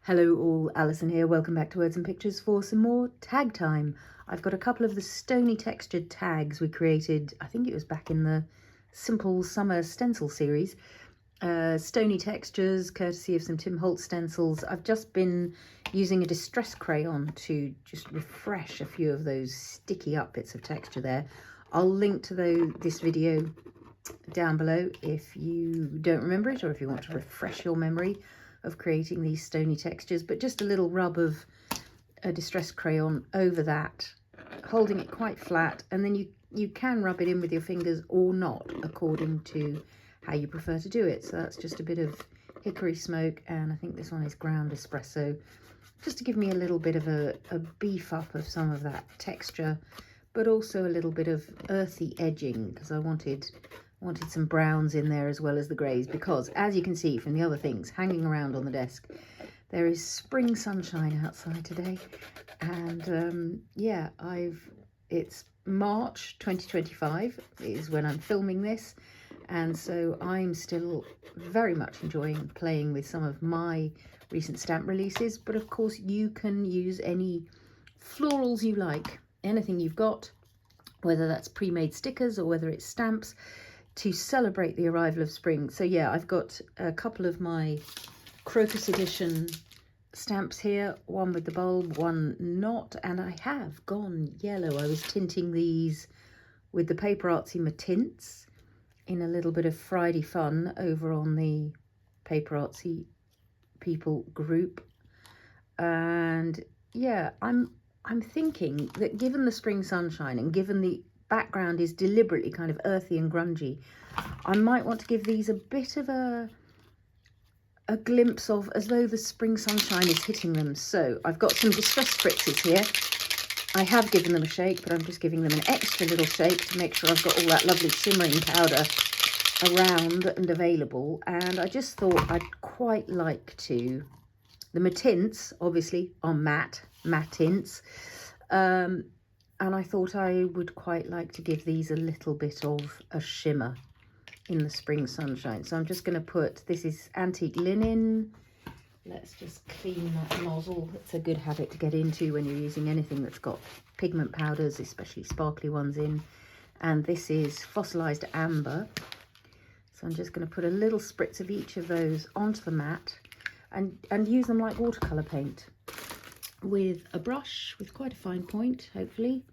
Hello all, Alison here. Welcome back to Words and Pictures for some more tag time. I've got a couple of the Stony textured tags we created, I think it was back in the Simple Summer Stencil series. Stony textures, courtesy of some Tim Holtz stencils. I've just been using a distress crayon to just refresh a few of those sticky up bits of texture there. I'll link to this video down below if you don't remember it, or if you want to refresh your memory of creating these stony textures. But just a little rub of a distress crayon over that, holding it quite flat, and then you can rub it in with your fingers or not, according to how you prefer to do it. So that's just a bit of hickory smoke, and I think this one is ground espresso, just to give me a little bit of a beef up of some of that texture, but also a little bit of earthy edging, because I wanted some browns in there as well as the greys, because as you can see from the other things hanging around on the desk, there is spring sunshine outside today. And yeah, it's March 2025 is when I'm filming this, and so I'm still very much enjoying playing with some of my recent stamp releases. But of course you can use any florals you like, anything you've got, whether that's pre-made stickers or whether it's stamps, to celebrate the arrival of spring. So yeah, I've got a couple of my Crocus Edition stamps here, one with the bulb, one not, and I have gone yellow. I was tinting these with the PaperArtsy tints in a little bit of Friday fun over on the PaperArtsy people group. And yeah, I'm thinking that given the spring sunshine and given the background is deliberately kind of earthy and grungy, I might want to give these a bit of a glimpse of as though the spring sunshine is hitting them. So I've got some distress spritzes here. I have given them a shake, but I'm just giving them an extra little shake to make sure I've got all that lovely shimmering powder around and available. And I just thought I'd quite like to, the tints obviously are matte tints, and I thought I would quite like to give these a little bit of a shimmer in the spring sunshine. So I'm just going to put, this is antique linen. Let's just clean that nozzle. It's a good habit to get into when you're using anything that's got pigment powders, especially sparkly ones in. And this is Fossilised amber. So I'm just going to put a little spritz of each of those onto the mat and use them like watercolour paint with a brush with quite a fine point, hopefully.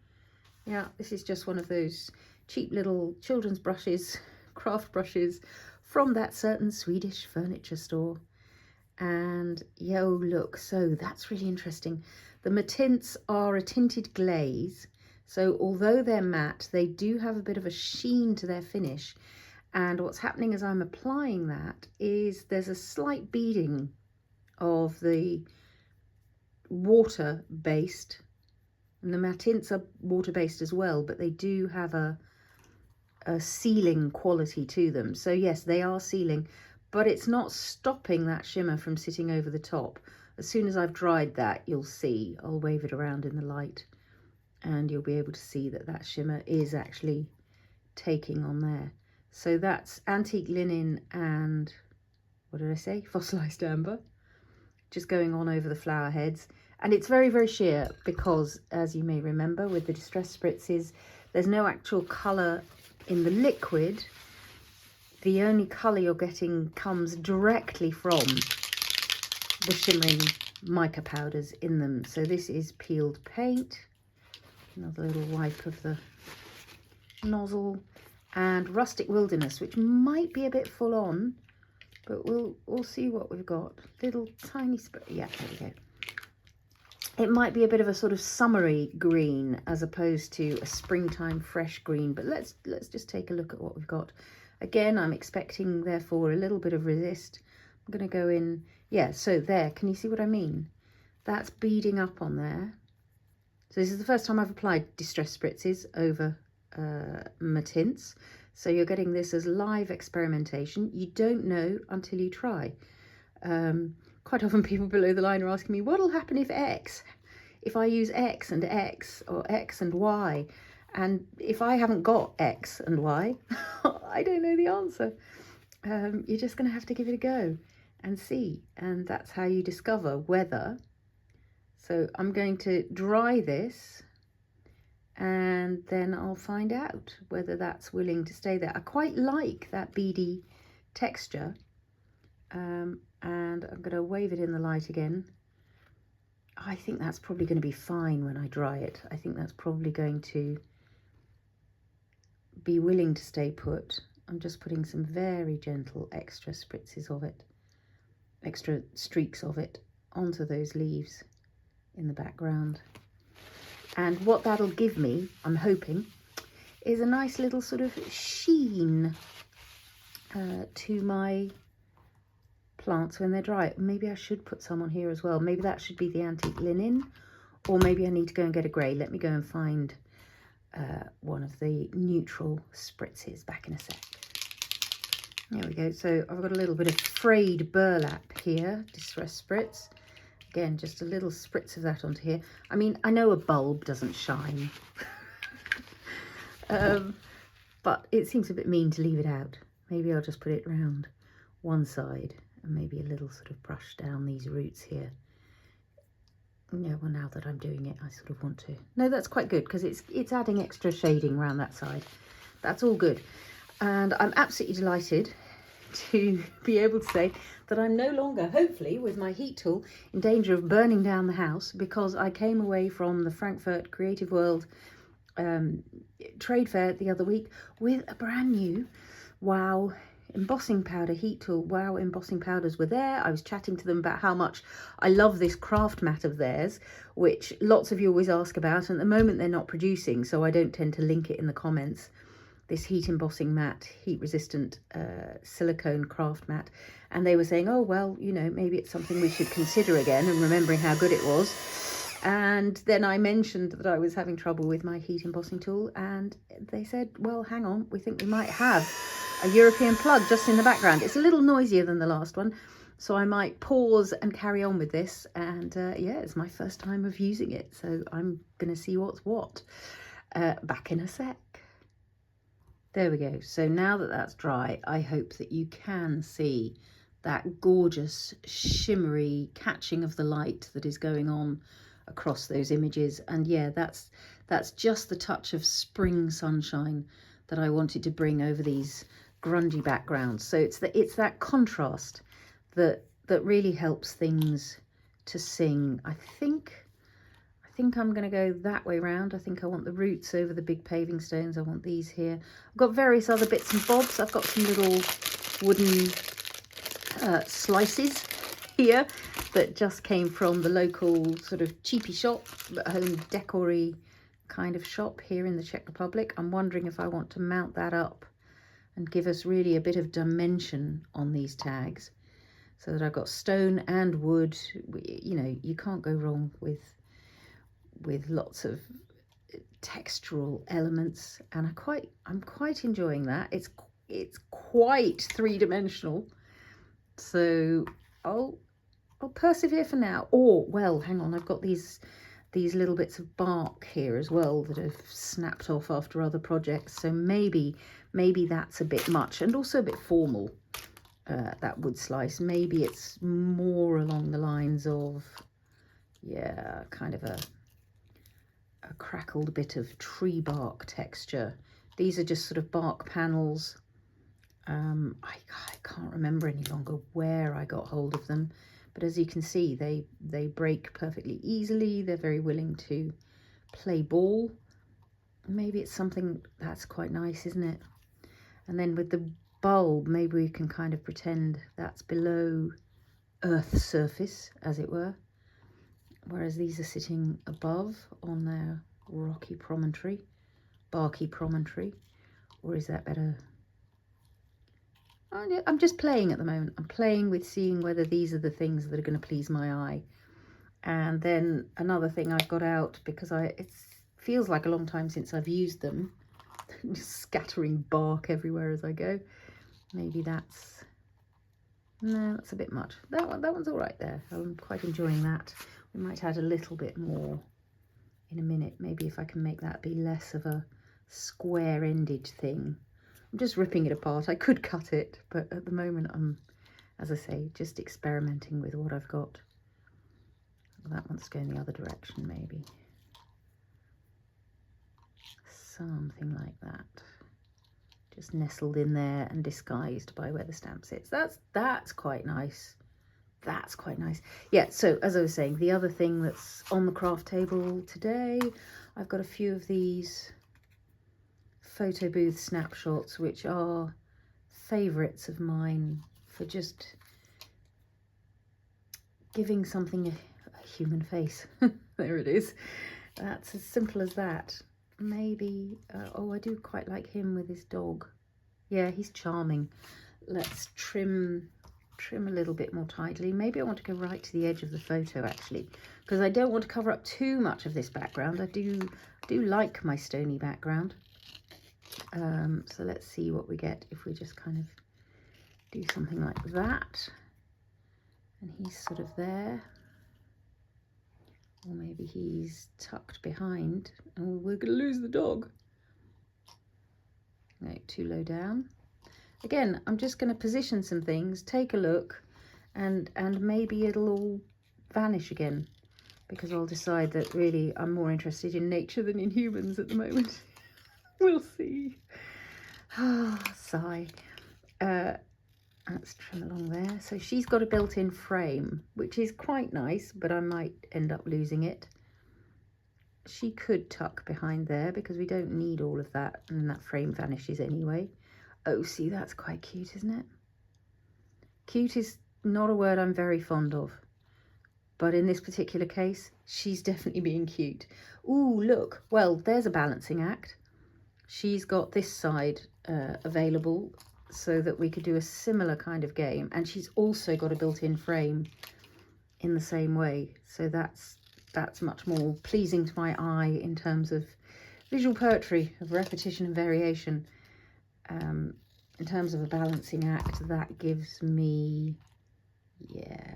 Yeah, this is just one of those cheap little children's brushes, craft brushes from that certain Swedish furniture store. And yo, look, so that's really interesting. The tints are a tinted glaze, so although they're matte, they do have a bit of a sheen to their finish. And what's happening as I'm applying that is there's a slight beading of the water-based, and the matte tints are water-based as well, but they do have a sealing quality to them. So yes, they are sealing, but it's not stopping that shimmer from sitting over the top. As soon as I've dried that, you'll see, I'll wave it around in the light, and you'll be able to see that that shimmer is actually taking on there. So that's antique linen and, what did I say? Fossilised amber, just going on over the flower heads. And it's very, very sheer because, as you may remember, with the distress spritzes, there's no actual colour in the liquid. The only colour you're getting comes directly from the shimmering mica powders in them. So this is peeled paint, another little wipe of the nozzle, and Rustic Wilderness, which might be a bit full on, but we'll see what we've got. Little tiny yeah, there we go. It might be a bit of a sort of summery green as opposed to a springtime fresh green, but let's just take a look at what we've got. Again, I'm expecting therefore a little bit of resist. I'm going to go in, yeah, so there, can you see what I mean? That's beading up on there. So this is the first time I've applied distress spritzes over tints. So you're getting this as live experimentation. You don't know until you try. Quite often people below the line are asking me, what'll happen if I use X and X, or X and Y? And if I haven't got X and Y, I don't know the answer. You're just going to have to give it a go. and see. And that's how you discover whether. So I'm going to dry this and then I'll find out whether that's willing to stay there. I quite like that beady texture, and I'm going to wave it in the light again. I think that's probably going to be fine when I dry it. I think that's probably going to be willing to stay put. I'm just putting some very gentle extra spritzes of it, extra streaks of it onto those leaves in the background. And what that'll give me, I'm hoping, is a nice little sort of sheen to my plants when they're dry. Maybe I should put some on here as well. Maybe that should be the antique linen, or maybe I need to go and get a grey. Let me go and find one of the neutral spritzes back in a sec. There we go. So I've got a little bit of frayed burlap here, distress spritz. Again, just a little spritz of that onto here. I mean, I know a bulb doesn't shine, but it seems a bit mean to leave it out. Maybe I'll just put it round one side and maybe a little sort of brush down these roots here. Yeah, well, now that I'm doing it, I sort of want to. No, that's quite good because it's adding extra shading around that side. That's all good. And I'm absolutely delighted to be able to say that I'm no longer, hopefully, with my heat tool, in danger of burning down the house, because I came away from the Frankfurt Creative World trade fair the other week with a brand new Wow embossing powder heat tool. Wow Embossing Powders were there. I was chatting to them about how much I love this craft mat of theirs, which lots of you always ask about, and at the moment they're not producing, so I don't tend to link it in the comments. This heat embossing mat, heat resistant silicone craft mat, and they were saying, oh well, you know, maybe it's something we should consider again, and remembering how good it was. And then I mentioned that I was having trouble with my heat embossing tool, and they said, well, hang on, we think we might have a European plug just in the background. It's a little noisier than the last one, so I might pause and carry on with this. And yeah, it's my first time of using it, so I'm gonna see what's what. Back in a sec. There we go. So now that that's dry, I hope that you can see that gorgeous shimmery catching of the light that is going on across those images. And yeah, that's just the touch of spring sunshine that I wanted to bring over these grungy backgrounds. So it's that contrast that really helps things to sing. I think I'm going to go that way round. I think I want the roots over the big paving stones. I want these here. I've got various other bits and bobs. I've got some little wooden slices here that just came from the local sort of cheapy shop, home decory kind of shop here in the Czech Republic. I'm wondering if I want to mount that up and give us really a bit of dimension on these tags, so that I've got stone and wood. You know, you can't go wrong with lots of textural elements, and I'm quite enjoying that. It's quite three-dimensional, so I'll persevere for now. Or, well, hang on, I've got these little bits of bark here as well that have snapped off after other projects, so maybe that's a bit much, and also a bit formal, that wood slice. Maybe it's more along the lines of, yeah, kind of a crackled bit of tree bark texture. These are just sort of bark panels. I can't remember any longer where I got hold of them, but as you can see, they break perfectly easily. They're very willing to play ball. Maybe it's something that's quite nice, isn't it? And then with the bulb, maybe we can kind of pretend that's below Earth's surface, as it were, whereas these are sitting above on their rocky promontory, barky promontory. Or is that better? I'm just playing at the moment. I'm playing with seeing whether these are the things that are going to please my eye. And then another thing I've got out, because it feels like a long time since I've used them, just scattering bark everywhere as I go. Maybe that's a bit much. That one's all right there. I'm quite enjoying that. We might add a little bit more in a minute. Maybe if I can make that be less of a square-ended thing. I'm just ripping it apart. I could cut it, but at the moment I'm as I say, just experimenting with what I've got. That wants to go in the other direction, maybe. Something like that. Just nestled in there and disguised by where the stamp sits. That's quite nice. That's quite nice. Yeah, so as I was saying, the other thing that's on the craft table today, I've got a few of these Photobooth snapshots, which are favourites of mine for just giving something a human face. There it is. That's as simple as that. Maybe, oh, I do quite like him with his dog. Yeah, he's charming. Let's trim a little bit more tightly. Maybe I want to go right to the edge of the photo, actually, because I don't want to cover up too much of this background. I do like my Stony background. So let's see what we get if we just kind of do something like that. And he's sort of there. Or maybe he's tucked behind. Oh, we're going to lose the dog. No, too low down. Again, I'm just going to position some things, take a look, and maybe it'll all vanish again, because I'll decide that really I'm more interested in nature than in humans at the moment. We'll see. Ah, sigh. Let's trim along there. So she's got a built-in frame, which is quite nice, but I might end up losing it. She could tuck behind there because we don't need all of that, and that frame vanishes anyway. Oh, see, that's quite cute, isn't it? Cute is not a word I'm very fond of, but in this particular case, she's definitely being cute. Ooh, look. Well, there's a balancing act. She's got this side available so that we could do a similar kind of game, and she's also got a built-in frame in the same way, so that's much more pleasing to my eye in terms of visual poetry of repetition and variation. In terms of a balancing act, that gives me, yeah,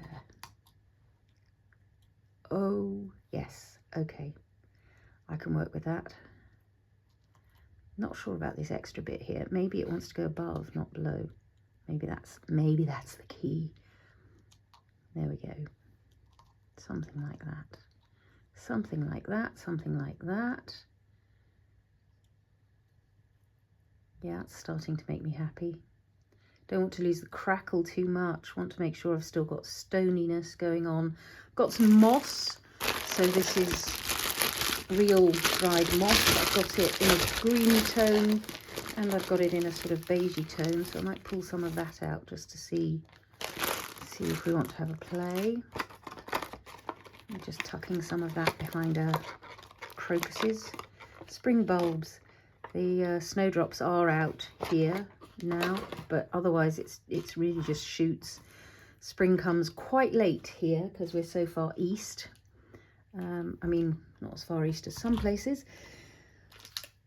oh yes, okay, I can work with that. Not sure about this extra bit here. Maybe it wants to go above, not below. Maybe that's the key. There we go. Something like that. Something like that. Something like that. Yeah, it's starting to make me happy. Don't want to lose the crackle too much. Want to make sure I've still got stoniness going on. Got some moss. So this is real dried moss. I've got it in a green tone and I've got it in a sort of beigey tone, so I might pull some of that out just to see if we want to have a play. I'm just tucking some of that behind our crocuses. Spring bulbs. The snowdrops are out here now, but otherwise it's really just shoots. Spring comes quite late here because we're so far east. I mean, not as far east as some places,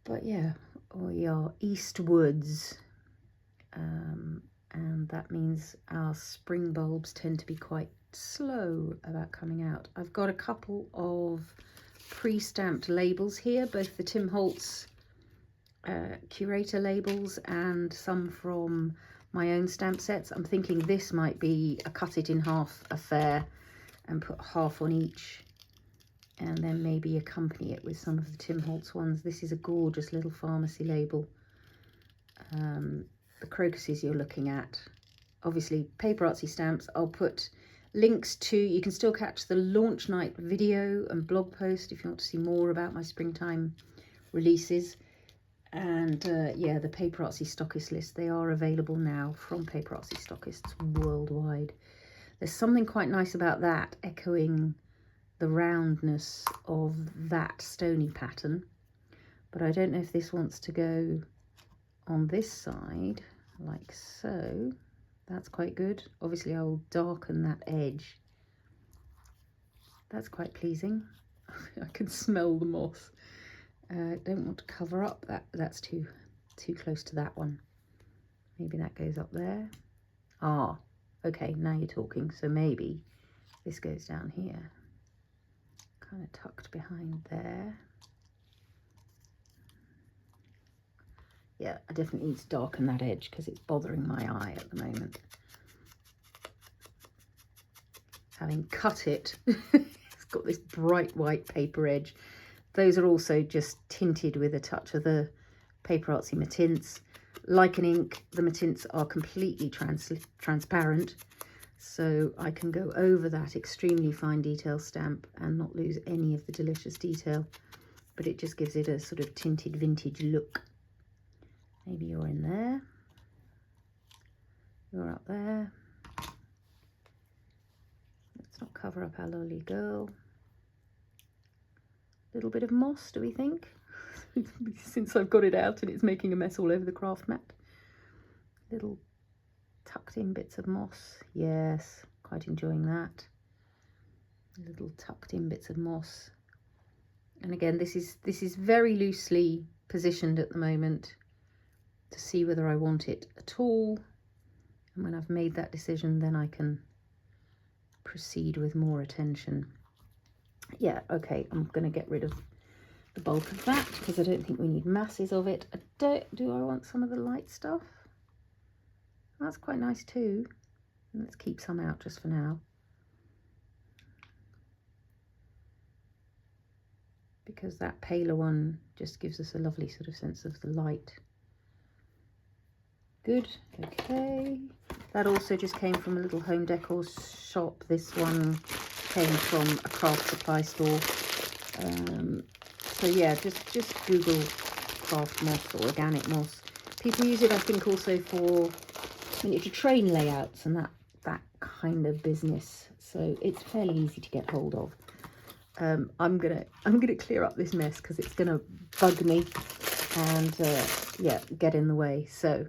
but yeah, we are eastwards, and that means our spring bulbs tend to be quite slow about coming out. I've got a couple of pre-stamped labels here, both the Tim Holtz Curator labels and some from my own stamp sets. I'm thinking this might be a cut it in half affair and put half on each, and then maybe accompany it with some of the Tim Holtz ones. This is a gorgeous little pharmacy label. The crocuses you're looking at, obviously PaperArtsy stamps. I'll put links to, you can still catch the launch night video and blog post if you want to see more about my springtime releases. And yeah, the PaperArtsy stockist list, they are available now from PaperArtsy stockists worldwide. There's something quite nice about that, echoing the roundness of that Stony pattern, but I don't know if this wants to go on this side like so. That's quite good. Obviously I will darken that edge. That's quite pleasing. I can smell the moss. Don't want to cover up that's too close to that one. Maybe that goes up there. Ah, okay, now you're talking. So maybe this goes down here, kind of tucked behind there. Yeah, I definitely need to darken that edge because it's bothering my eye at the moment. having cut it. It's got this bright white paper edge. Those are also just tinted with a touch of the PaperArtsy Matints. Like an ink, the Matints are completely transparent, so I can go over that extremely fine detail stamp and not lose any of the delicious detail, but it just gives it a sort of tinted vintage look. Maybe you're in there, you're up there. Let's not cover up our lovely girl. Little bit of moss, do we think? Since I've got it out and it's making a mess all over the craft mat. Little tucked in bits of moss. Yes, quite enjoying that. Little tucked in bits of moss. And again, this is very loosely positioned at the moment to see whether I want it at all. And when I've made that decision, then I can proceed with more attention. Yeah, okay, I'm going to get rid of the bulk of that because I don't think we need masses of it. Do I want some of the light stuff? That's quite nice too. Let's keep some out just for now, because that paler one just gives us a lovely sort of sense of the light. Good, okay. That also just came from a little home decor shop. This one came from a craft supply store. So yeah, just Google craft moss or organic moss. People use it, I think, also for miniature train layouts and that kind of business. So it's fairly easy to get hold of. I'm gonna clear up this mess because it's gonna bug me and yeah, get in the way. So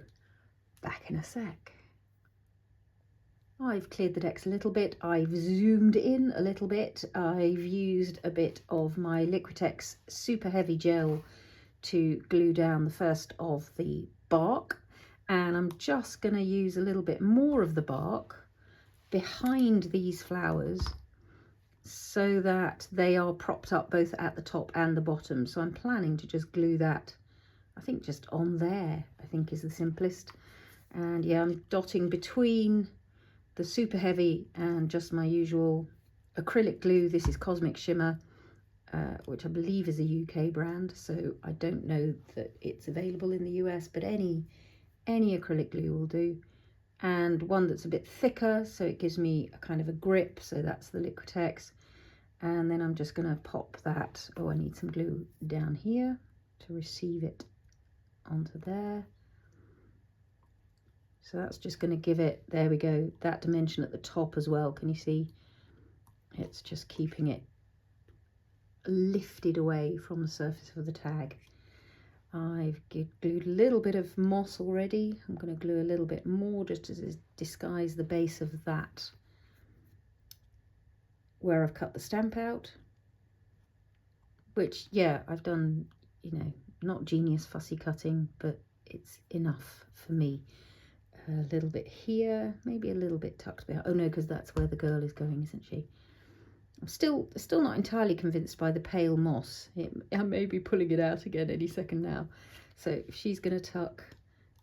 back in a sec. I've cleared the decks a little bit, I've zoomed in a little bit, I've used a bit of my Liquitex super heavy gel to glue down the first of the bark, and I'm just going to use a little bit more of the bark behind these flowers so that they are propped up both at the top and the bottom. So I'm planning to just glue that, I think just on there, I think is the simplest. And yeah, I'm dotting between the super heavy and just my usual acrylic glue. This is Cosmic Shimmer, which I believe is a UK brand, so I don't know that it's available in the US, but any acrylic glue will do. And one that's a bit thicker, so it gives me a kind of a grip, so that's the Liquitex. And then I'm just going to pop that, oh, I need some glue down here to receive it onto there. So that's just going to give it, there we go, that dimension at the top as well. Can you see? It's just keeping it lifted away from the surface of the tag. I've glued a little bit of moss already. I'm going to glue a little bit more just to disguise the base of that where I've cut the stamp out. Which, yeah, I've done, you know, not genius fussy cutting, but it's enough for me. A little bit here, maybe a little bit tucked behind. Oh no, because that's where the girl is going, isn't she? I'm still not entirely convinced by the pale moss. I may be pulling it out again any second now. So she's going to tuck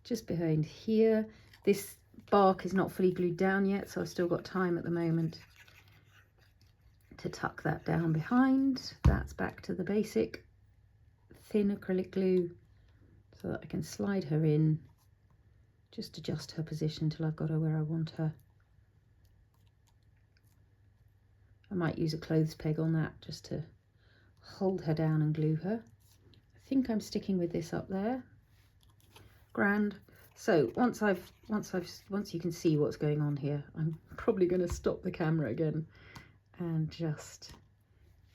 just behind here. This bark is not fully glued down yet, so I've still got time at the moment to tuck that down behind. That's back to the basic thin acrylic glue so that I can slide her in. Just adjust her position till I've got her where I want her. I might use a clothes peg on that just to hold her down and glue her. I think I'm sticking with this up there. Grand. So once you can see what's going on here, I'm probably going to stop the camera again and just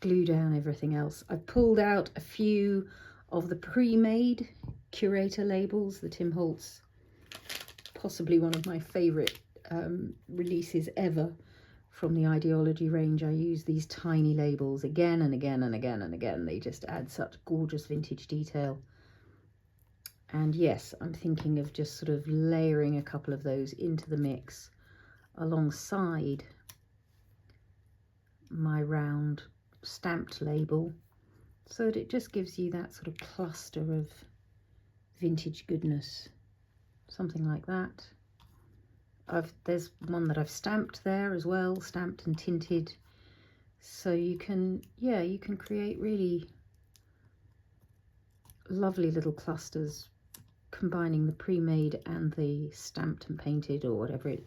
glue down everything else. I pulled out a few of the pre-made Curator labels, the Tim Holtz, possibly one of my favourite releases ever from the Ideology range. I use these tiny labels again and again and again and again. They just add such gorgeous vintage detail. And yes, I'm thinking of just sort of layering a couple of those into the mix alongside my round stamped label, so that it just gives you that sort of cluster of vintage goodness. Something like that. there's one that I've stamped there as well, stamped and tinted. So you can, yeah, you can create really lovely little clusters combining the pre-made and the stamped and painted, or whatever it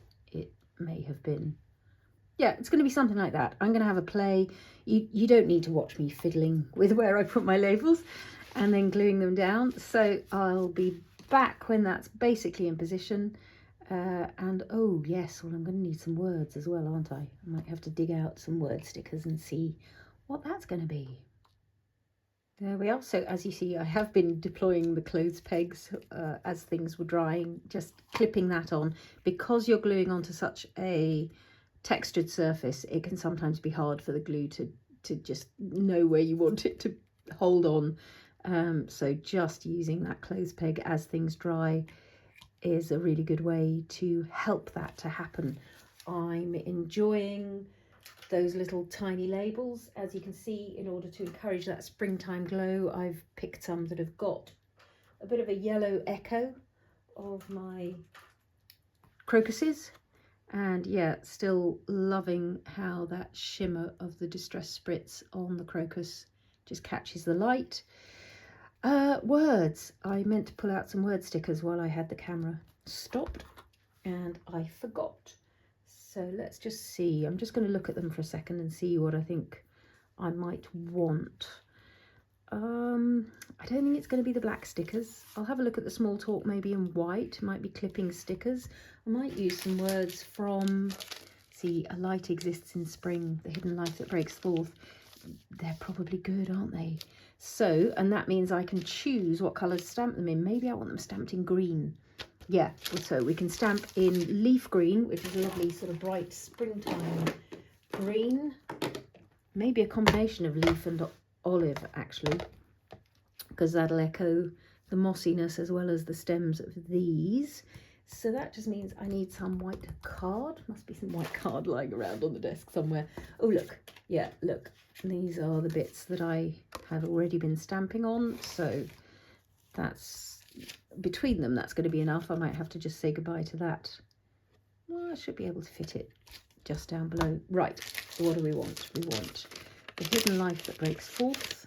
may have been. Yeah, it's going to be something like that. I'm going to have a play. You don't need to watch me fiddling with where I put my labels and then gluing them down. So I'll be back when that's basically in position. And oh yes, well, I'm going to need some words as well, aren't I? I might have to dig out some word stickers and see what that's going to be. There we are. So as you see, I have been deploying the clothes pegs as things were drying, just clipping that on. Because you're gluing onto such a textured surface, it can sometimes be hard for the glue to just know where you want it to hold on. So just using that clothes peg as things dry is a really good way to help that to happen. I'm enjoying those little tiny labels. As you can see, in order to encourage that springtime glow, I've picked some that have got a bit of a yellow echo of my crocuses. And yeah, still loving how that shimmer of the Distress Spritz on the crocus just catches the light. Words. I meant to pull out some word stickers while I had the camera stopped and I forgot. So let's just see. I'm just going to look at them for a second and see what I think I might want. I don't think it's going to be the black stickers. I'll have a look at the small talk maybe in white. Might be clipping stickers. I might use some words from, see, a light exists in spring, the hidden life that breaks forth. They're probably good, aren't they? So, and that means I can choose what colours to stamp them in. Maybe I want them stamped in green. Yeah, so we can stamp in leaf green, which is a lovely sort of bright springtime green. Maybe a combination of leaf and olive, actually, because that'll echo the mossiness as well as the stems of these. So that just means I need some white card. Must be some white card lying around on the desk somewhere. Oh, look. Yeah, look. These are the bits that I have already been stamping on. So that's, between them, that's going to be enough. I might have to just say goodbye to that. Well, I should be able to fit it just down below. Right, so what do we want? We want the hidden life that breaks forth.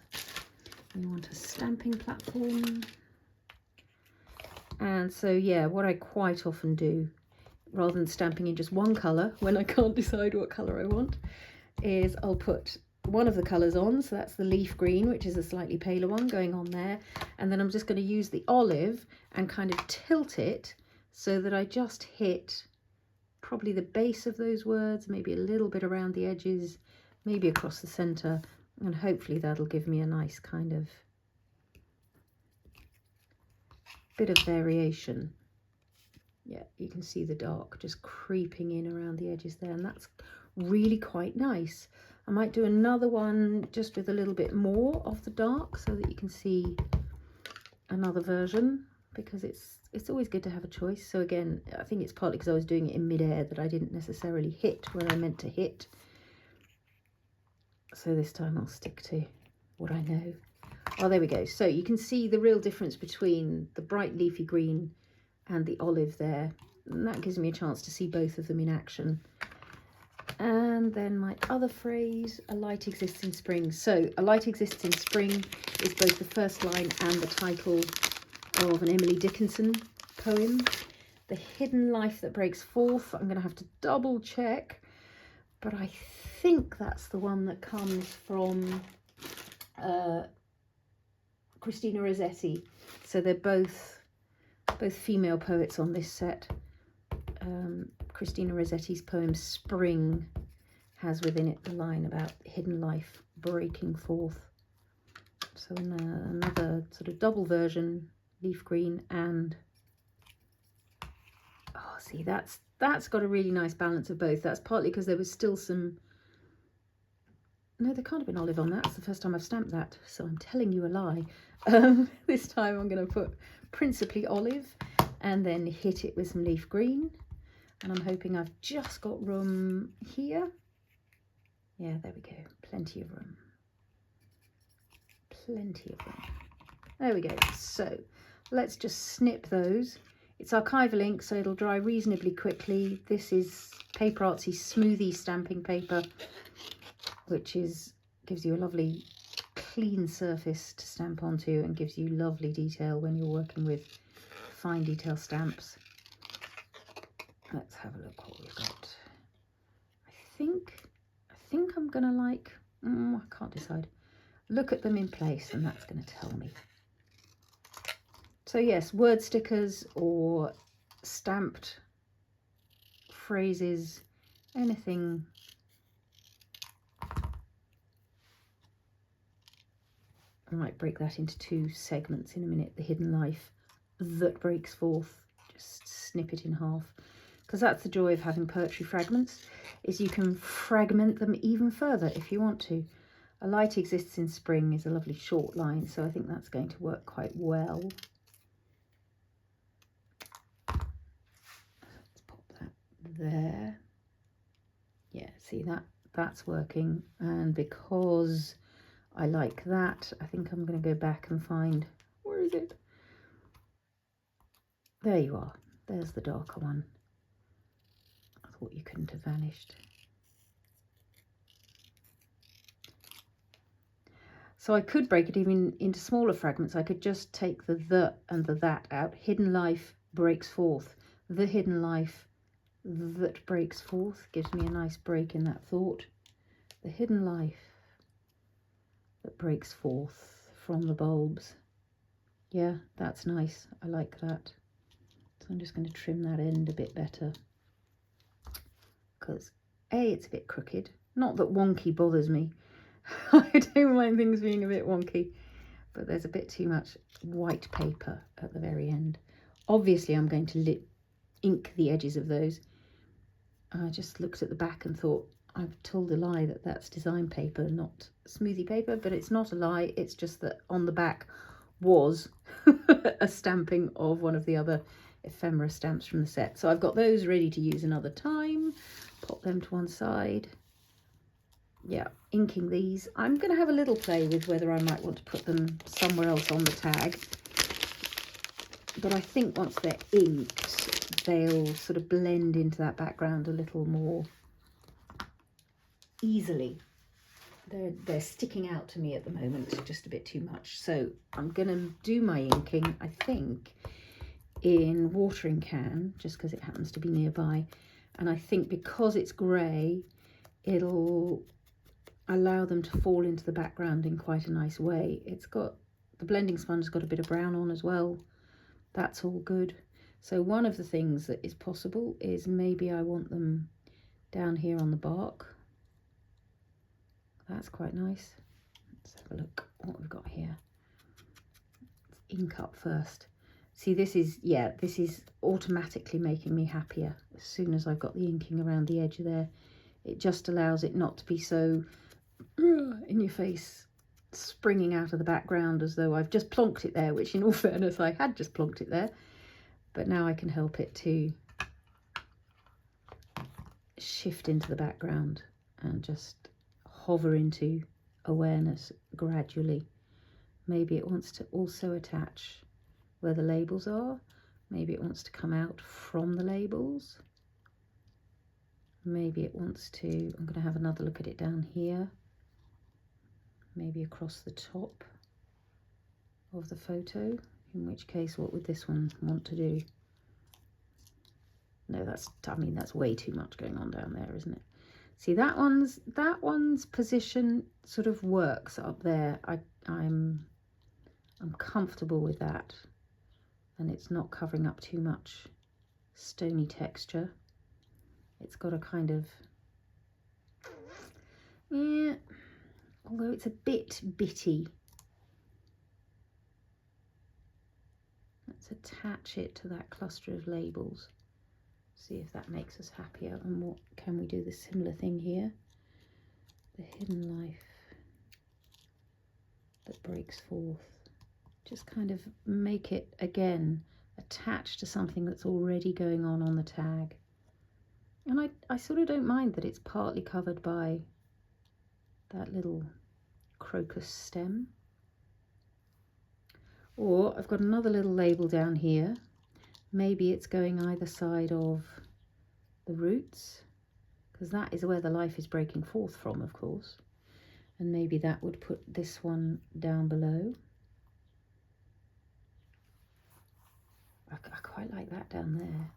We want a stamping platform. And so, yeah, what I quite often do, rather than stamping in just one colour when I can't decide what colour I want, is I'll put one of the colours on. So that's the leaf green, which is a slightly paler one, going on there. And then I'm just going to use the olive and kind of tilt it so that I just hit probably the base of those words, maybe a little bit around the edges, maybe across the centre. And hopefully that'll give me a nice kind of bit of variation. Yeah, you can see the dark just creeping in around the edges there, and that's really quite nice. I might do another one just with a little bit more of the dark so that you can see another version, because it's always good to have a choice. So again, I think it's partly because I was doing it in mid-air that I didn't necessarily hit where I meant to hit. So this time I'll stick to what I know. Oh, there we go. So you can see the real difference between the bright leafy green and the olive there. And that gives me a chance to see both of them in action. And then my other phrase, a light exists in spring. So a light exists in spring is both the first line and the title of an Emily Dickinson poem. The hidden life that breaks forth, I'm going to have to double check, but I think that's the one that comes from Christina Rossetti. So they're both female poets on this set. Christina Rossetti's poem Spring has within it the line about hidden life breaking forth. So in another sort of double version, leaf green and, oh, see, that's got a really nice balance of both. That's partly because there was still some, no, there can't have been olive on that. It's the first time I've stamped that, so I'm telling you a lie. This time I'm going to put principally olive and then hit it with some leaf green. And I'm hoping I've just got room here. Yeah, there we go. Plenty of room. Plenty of room. There we go. So let's just snip those. It's archival ink, so it'll dry reasonably quickly. This is PaperArtsy Smoothie stamping paper, which gives you a lovely clean surface to stamp onto and gives you lovely detail when you're working with fine detail stamps. Let's have a look what we've got. I think I'm gonna like, I can't decide. Look at them in place and that's going to tell me. So yes, word stickers or stamped phrases, anything. I might break that into two segments in a minute. The hidden life that breaks forth, just snip it in half. Because that's the joy of having poetry fragments, is you can fragment them even further if you want to. A light exists in spring is a lovely short line, so I think that's going to work quite well. Let's pop that there. Yeah, see that's working. And because I like that, I think I'm going to go back and find, where is it? There you are. There's the darker one. I thought you couldn't have vanished. So I could break it even into smaller fragments. I could just take the and the that out. Hidden life breaks forth. The hidden life that breaks forth gives me a nice break in that thought. The hidden life that breaks forth from the bulbs. Yeah, that's nice. I like that. So I'm just going to trim that end a bit better. Because A, it's a bit crooked. Not that wonky bothers me. I don't mind things being a bit wonky, but there's a bit too much white paper at the very end. Obviously, I'm going to ink the edges of those. I just looked at the back and thought, I've told a lie that that's design paper, not smoothie paper, but it's not a lie. It's just that on the back was a stamping of one of the other ephemera stamps from the set. So I've got those ready to use another time. Pop them to one side. Yeah, inking these. I'm going to have a little play with whether I might want to put them somewhere else on the tag. But I think once they're inked, they'll sort of blend into that background a little more easily. They're sticking out to me at the moment just a bit too much. So I'm going to do my inking, I think, in watering can, just because it happens to be nearby. And I think because it's grey, it'll allow them to fall into the background in quite a nice way. It's got, the blending sponge has got a bit of brown on as well. That's all good. So one of the things that is possible is maybe I want them down here on the bark. That's quite nice. Let's have a look what we've got here. Let's ink up first. See, this is, yeah, this is automatically making me happier as soon as I've got the inking around the edge there. It just allows it not to be so in your face, springing out of the background as though I've just plonked it there, which in all fairness I had just plonked it there, but now I can help it to shift into the background and just hover into awareness gradually. Maybe it wants to also attach where the labels are, maybe it wants to come out from the labels, maybe it wants to, I'm going to have another look at it down here, maybe across the top of the photo, in which case what would this one want to do? No, that's, I mean, that's way too much going on down there, isn't it? See, that one's position sort of works up there. I'm comfortable with that, and it's not covering up too much stony texture. It's got a kind of, yeah, although it's a bit bitty. Let's attach it to that cluster of labels. See if that makes us happier. And what can we do the similar thing here? The hidden life that breaks forth. Just kind of make it again attached to something that's already going on the tag. And I sort of don't mind that it's partly covered by that little crocus stem. Or I've got another little label down here. Maybe it's going either side of the roots, because that is where the life is breaking forth from, of course. And maybe that would put this one down below. I quite like that down there.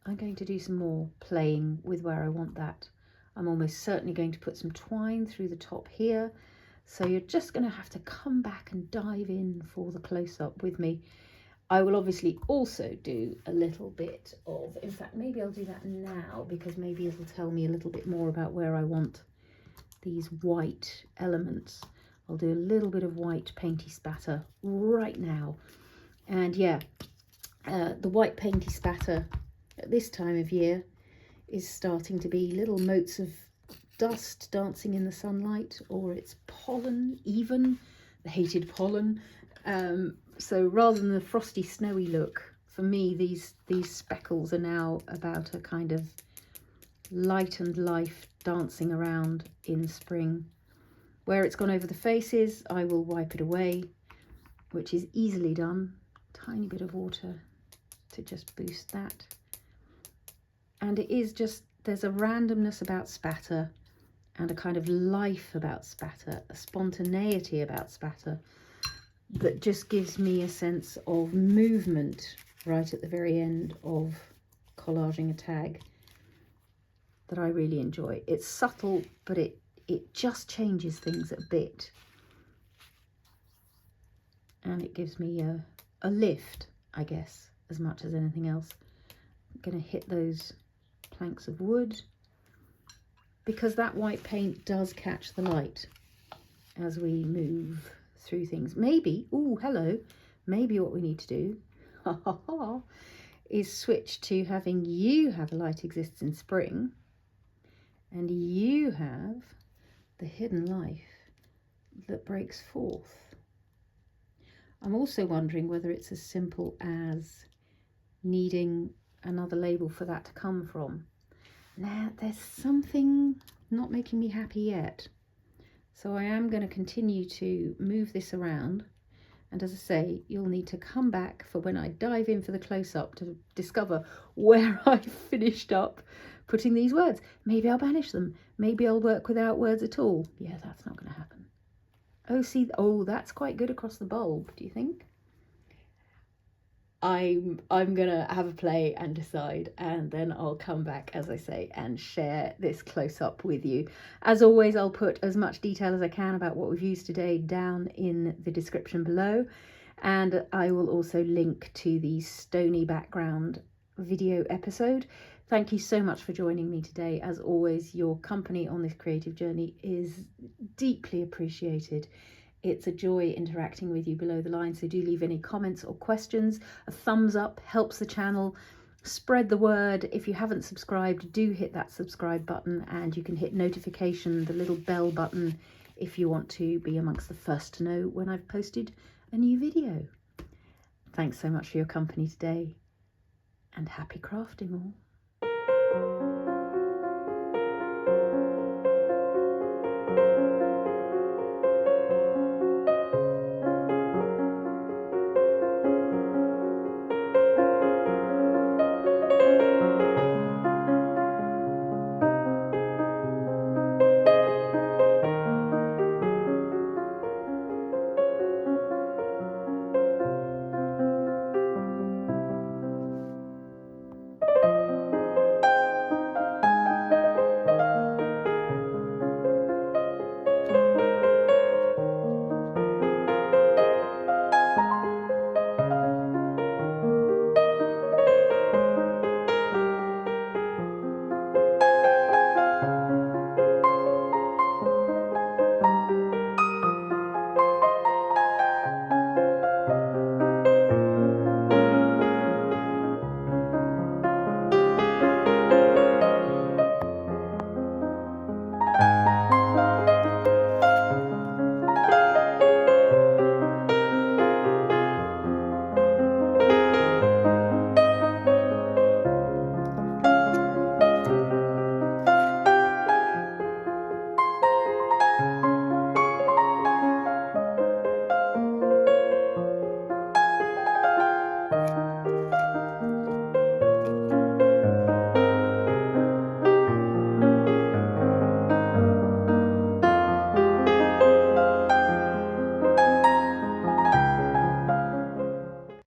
I'm going to do some more playing with where I want that. I'm almost certainly going to put some twine through the top here. So you're just going to have to come back and dive in for the close-up with me. I will obviously also do a little bit of, in fact, maybe I'll do that now, because maybe it'll tell me a little bit more about where I want these white elements. I'll do a little bit of white painty spatter right now. And yeah, the white painty spatter at this time of year is starting to be little motes of dust dancing in the sunlight, or it's pollen, even the hated pollen. So rather than the frosty snowy look, for me these speckles are now about a kind of light and life dancing around in spring. Where it's gone over the faces, I will wipe it away, which is easily done. Tiny bit of water to just boost that. And it is just, there's a randomness about spatter and a kind of life about spatter, a spontaneity about spatter that just gives me a sense of movement right at the very end of collaging a tag that I really enjoy. It's subtle, but it just changes things a bit. And it gives me a lift, I guess, as much as anything else. I'm going to hit those planks of wood, because that white paint does catch the light as we move through things. Maybe, oh hello, maybe what we need to do is switch to having you have a light exists in spring and you have the hidden life that breaks forth. I'm also wondering whether it's as simple as needing another label for that to come from. Now, there's something not making me happy yet. So I am going to continue to move this around. And as I say, you'll need to come back for when I dive in for the close-up to discover where I finished up putting these words. Maybe I'll banish them. Maybe I'll work without words at all. Yeah, that's not going to happen. Oh, see, oh, that's quite good across the bulb, do you think? I'm gonna have a play and decide, and then I'll come back, as I say, and share this close-up with you. As always, I'll put as much detail as I can about what we've used today down in the description below, and I will also link to the Stony background video episode. Thank you so much for joining me today. As always, your company on this creative journey is deeply appreciated. It's a joy interacting with you below the line, so do leave any comments or questions. A thumbs up helps the channel. Spread the word. If you haven't subscribed, do hit that subscribe button, and you can hit notification, the little bell button, if you want to be amongst the first to know when I've posted a new video. Thanks so much for your company today, and happy crafting all.